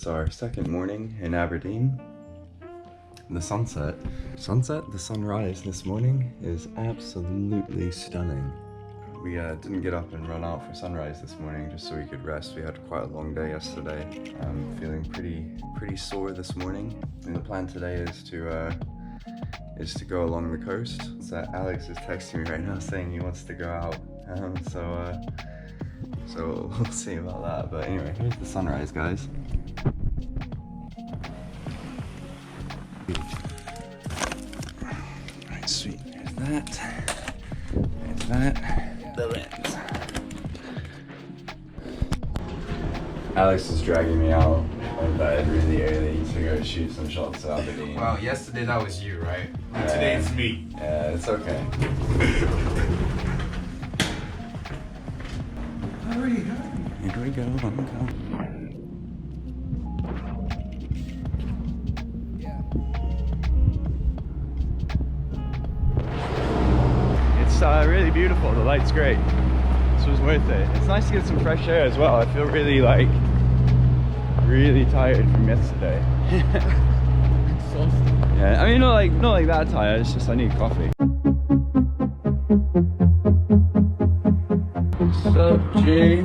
our second morning in Aberdeen. The the sunrise this morning is absolutely stunning. We didn't get up and run out for sunrise this morning just so we could rest. We had quite a long day yesterday. I'm feeling pretty sore this morning. And the plan today is to go along the coast. So Alex is texting me right now saying he wants to go out. So we'll see about that. But anyway, here's the sunrise, guys. Alright, sweet. There's that. There's that. The lens. Alex is dragging me out of bed really early to go shoot some shots at Aberdeen. Well, yesterday that was you, right? And today it's me. Yeah, it's okay. Hurry. Here we go. It's really beautiful. The light's great. This was worth it. It's nice to get some fresh air as well. I feel really tired from yesterday. Exhausted. Yeah, I mean not like that tired. It's just I need coffee. What's up, G?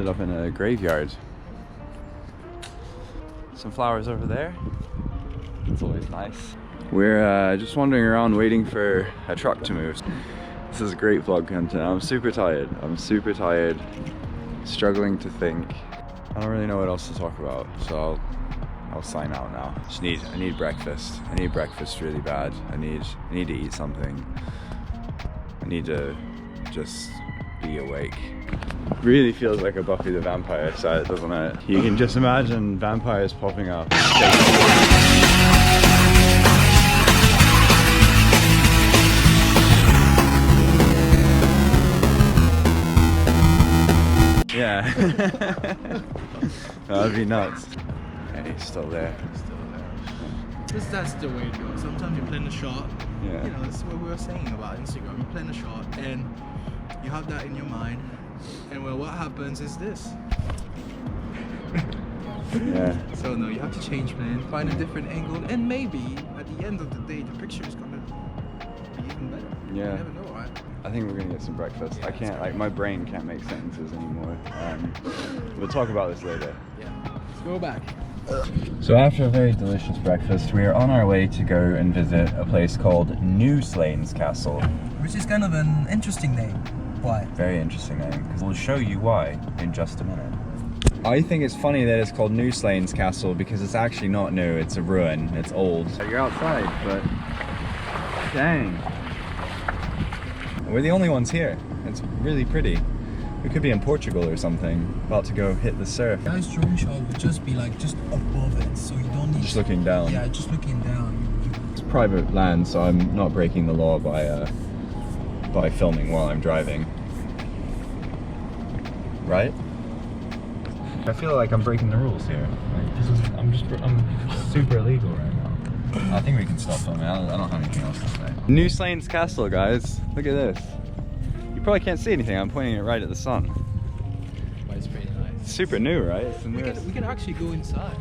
Up in a graveyard. Some flowers over there. It's always nice. We're just wandering around waiting for a truck to move. This is a great vlog content. I'm super tired. Struggling to think. I don't really know what else to talk about, so I'll sign out now. I need breakfast. I need breakfast really bad. I need to eat something. I need to just be awake. Really feels like a Buffy the Vampire set, doesn't it? You can just imagine vampires popping up. Yeah. That would be nuts. And he's still there. Because that's the way it goes. Sometimes you plan a shot. Yeah. You know, that's what we were saying about Instagram. You plan a shot and you have that in your mind. And well, what happens is this. Yeah. So no, you have to change plan, find a different angle, and maybe at the end of the day, the picture is gonna be even better. Yeah. You never know, right? I think we're gonna get some breakfast. I can't, my brain can't make sentences anymore. We'll talk about this later. Yeah. Let's go back. So after a very delicious breakfast, we are on our way to go and visit a place called New Slains Castle. Which is kind of an interesting name. Why? Very interesting name, because we'll show you why in just a minute. I think it's funny that it's called New Slains Castle because it's actually not new, it's a ruin, it's old. You're outside, but dang. We're the only ones here. It's really pretty. We could be in Portugal or something, about to go hit the surf. Guy's drone shot would just be like just above it, so you don't need Just looking down. Yeah, just looking down. It's private land, so I'm not breaking the law by filming while I'm driving. Right? I feel like I'm breaking the rules here. Like, I'm super illegal right now. I think we can stop filming. I don't have anything else to say. New Slains Castle, guys. Look at this. You probably can't see anything. I'm pointing it right at the sun. But it's pretty nice. It's super new, right? It's the We newest. can actually go inside.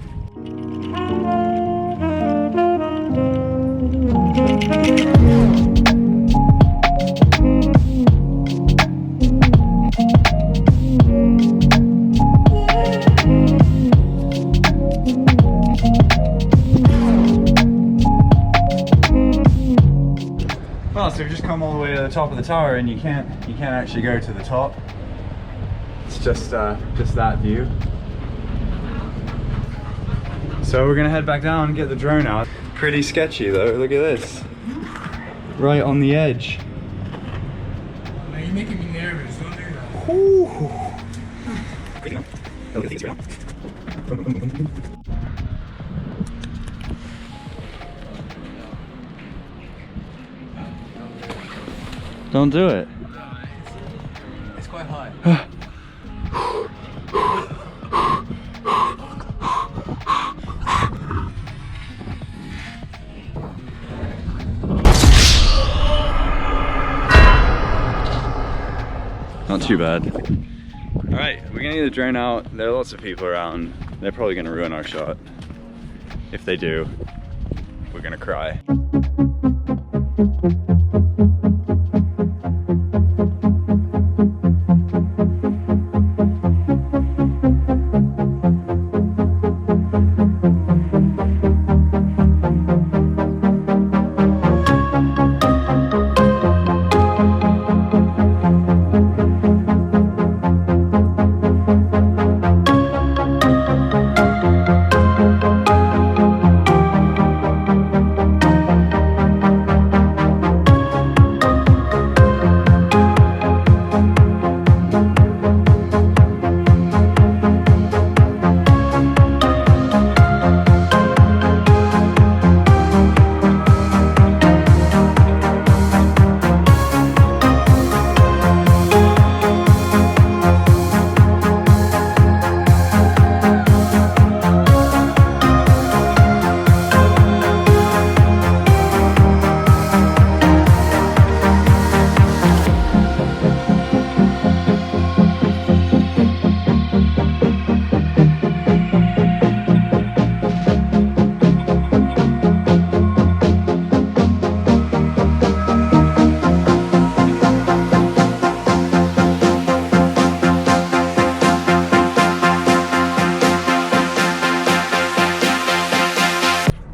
Well, so we've just come all the way to the top of the tower, and you can't actually go to the top. It's just that view. So we're gonna head back down and get the drone out. Pretty sketchy though. Look at this. Right on the edge. Man, you're making me nervous. Don't do that. Ooh. Don't do it. It's quite high. Not too bad. Alright, we're gonna get the drone out. There are lots of people around. They're probably gonna ruin our shot. If they do, we're gonna cry.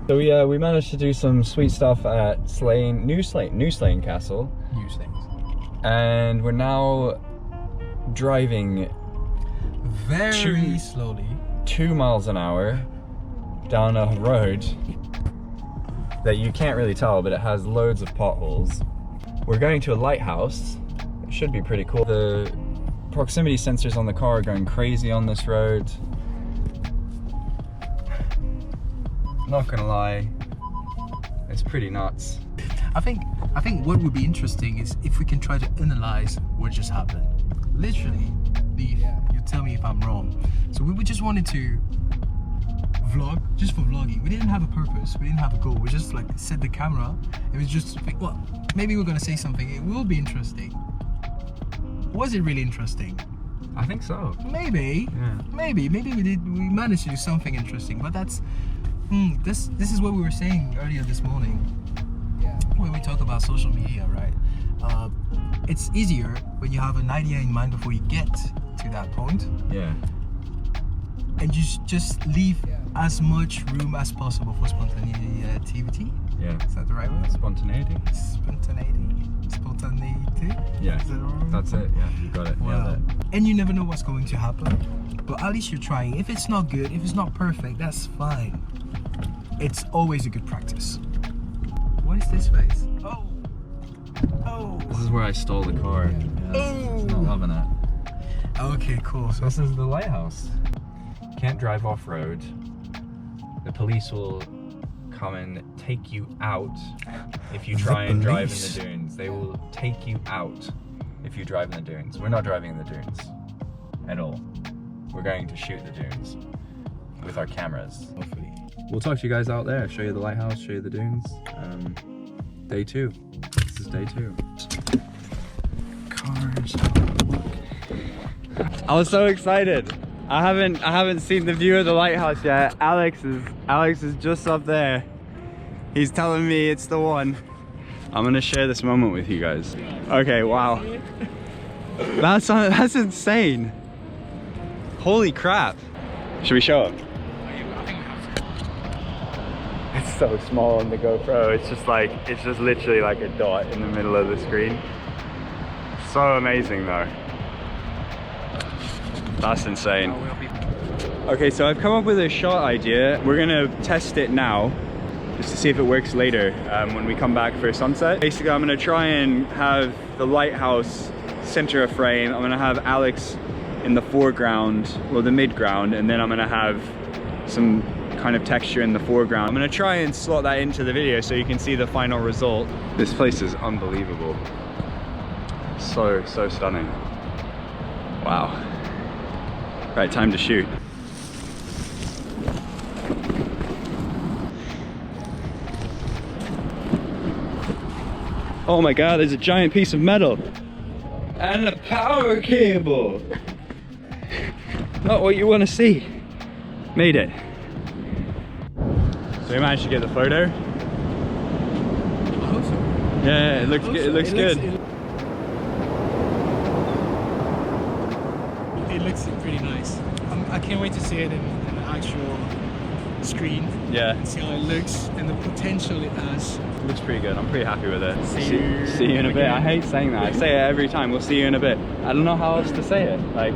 So we managed to do some sweet stuff at New Slane Castle. New things. And we're now driving Very slowly. 2 miles an hour down a road that you can't really tell, but it has loads of potholes. We're going to a lighthouse. It should be pretty cool. The proximity sensors on the car are going crazy on this road. Not gonna lie, it's pretty nuts. I think what would be interesting is if we can try to analyze what just happened. Literally, Leif, you tell me if I'm wrong. So we just wanted to vlog, just for vlogging. We didn't have a purpose, we didn't have a goal. We just like set the camera. It was just, well, maybe we're gonna say something. It will be interesting. Was it really interesting? I think so. Maybe. Yeah. Maybe we managed to do something interesting, but that's this is what we were saying earlier this morning when we talk about social media, right? It's easier when you have an idea in mind before you get to that point. Yeah. And you just leave as much room as possible for spontaneity. Yeah. Is that the right word? Spontaneity? Spontaneity? Yeah. Is that the right word? That's it. Yeah, you got it. Well, and you never know what's going to happen. But at least you're trying. If it's not good, if it's not perfect, that's fine. It's always a good practice. What is this face? Oh. Oh. This is where I stole the car. Oh. Not loving it. Okay, cool. So This is the lighthouse. Can't drive off road. The police will come and take you out if you try and drive in the dunes. They will take you out if you drive in the dunes. We're not driving in the dunes at all. We're going to shoot the dunes with our cameras. hopefully. We'll talk to you guys out there, show you the lighthouse, show you the dunes. Day 2. This is day 2. cars. I was so excited. I haven't seen the view of the lighthouse yet. Alex is just up there. He's telling me it's the one. I'm gonna share this moment with you guys. Okay, wow. That's insane. Holy crap. Should we show up? It's so small on the GoPro. It's just literally like a dot in the middle of the screen. So amazing though. That's insane. Okay, so I've come up with a shot idea. We're gonna test it now, just to see if it works later when we come back for sunset. Basically, I'm gonna try and have the lighthouse center of frame. I'm gonna have Alex in the foreground, well, the midground, and then I'm gonna have some kind of texture in the foreground. I'm gonna try and slot that into the video so you can see the final result. This place is unbelievable. So stunning. Wow. Right, time to shoot. Oh my god, there's a giant piece of metal. And a power cable. Not what you want to see. Made it. So we managed to get the photo. I hope so. Yeah, it looks good. It looks good. It looks pretty nice. I can't wait to see it in an actual screen. Yeah. And see how it looks and the potential it has. It looks pretty good. I'm pretty happy with it. See you in a bit. I hate saying that. I say it every time. We'll see you in a bit. I don't know how else to say it. Like,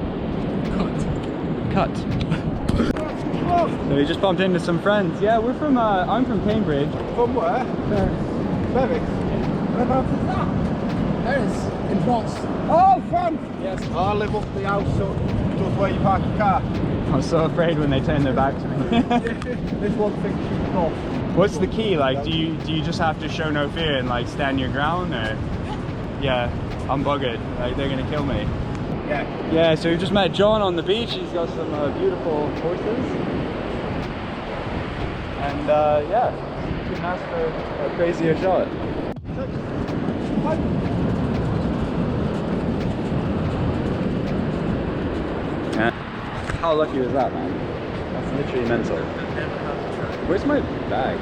cut. So we just bumped into some friends. Yeah, we're from, I'm from Cambridge. From where? Berwick. Whereabouts is that? Paris, in France. Oh, France! Yes. I live up the house, so just where you park your car. I'm so afraid when they turn their back to me. This one thing shooting off. What's the key? Like, do you just have to show no fear and like stand your ground, or? Yeah, I'm buggered. Like, they're gonna kill me. Yeah. Yeah, so we just met John on the beach. He's got some beautiful horses. And yeah, couldn't ask for a crazier shot. Yeah. How lucky was that, man? That's literally mental. Where's my bag?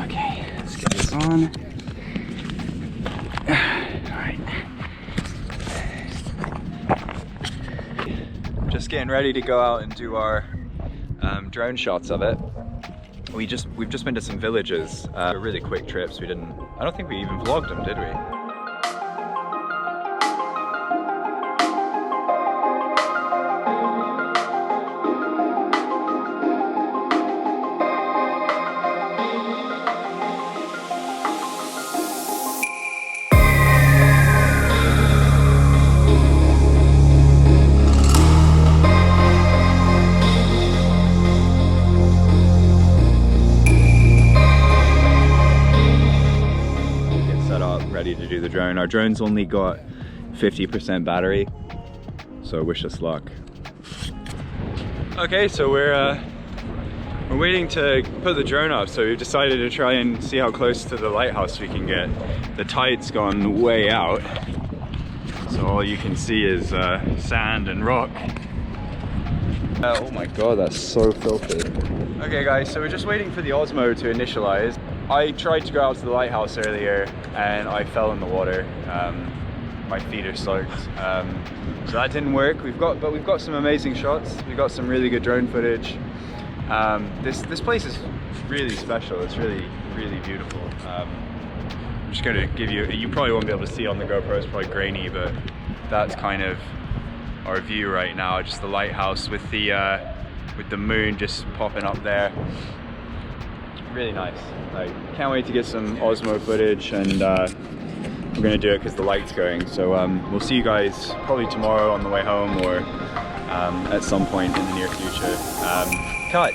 Okay, let's get this on. Alright. Just getting ready to go out and do our drone shots of it. We've just been to some villages. Really quick trips. I don't think we even vlogged them, did we? Ready to do the drone. Our drone's only got 50% battery, so wish us luck. Okay, so we're waiting to put the drone up, so we've decided to try and see how close to the lighthouse we can get. The tide's gone way out, so all you can see is sand and rock. Oh my god, that's so filthy. Okay guys, so we're just waiting for the Osmo to initialize. I tried to go out to the lighthouse earlier and I fell in the water. My feet are soaked. So that didn't work. We've got some amazing shots. We've got some really good drone footage. This place is really special. It's really beautiful. I'm just going to give you probably won't be able to see on the GoPro, it's probably grainy, but that's kind of our view right now. Just the lighthouse with the moon just popping up there. Really nice. Like, can't wait to get some Osmo footage, and we're gonna do it because the light's going. So we'll see you guys probably tomorrow on the way home, or at some point in the near future. Cut.